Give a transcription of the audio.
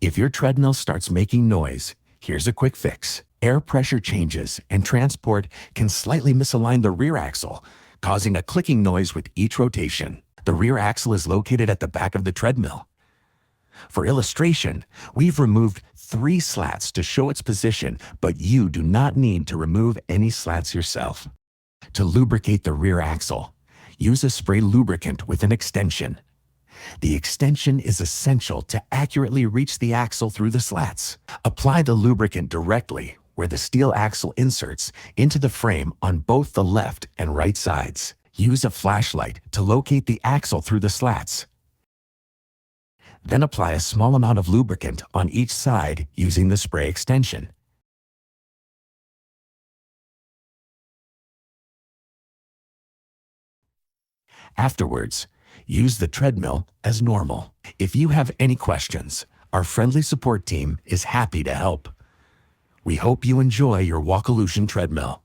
If your treadmill starts making noise, here's a quick fix. Air pressure changes and transport can slightly misalign the rear axle, causing a clicking noise with each rotation. The rear axle is located at the back of the treadmill. For illustration, we've removed 3 slats to show its position, but you do not need to remove any slats yourself. To lubricate the rear axle, use a spray lubricant with an extension. The extension is essential to accurately reach the axle through the slats. Apply the lubricant directly where the steel axle inserts into the frame on both the left and right sides. Use a flashlight to locate the axle through the slats. Then apply a small amount of lubricant on each side using the spray extension. Afterwards, use the treadmill as normal. If you have any questions, our friendly support team is happy to help. We hope you enjoy your Walkolution treadmill.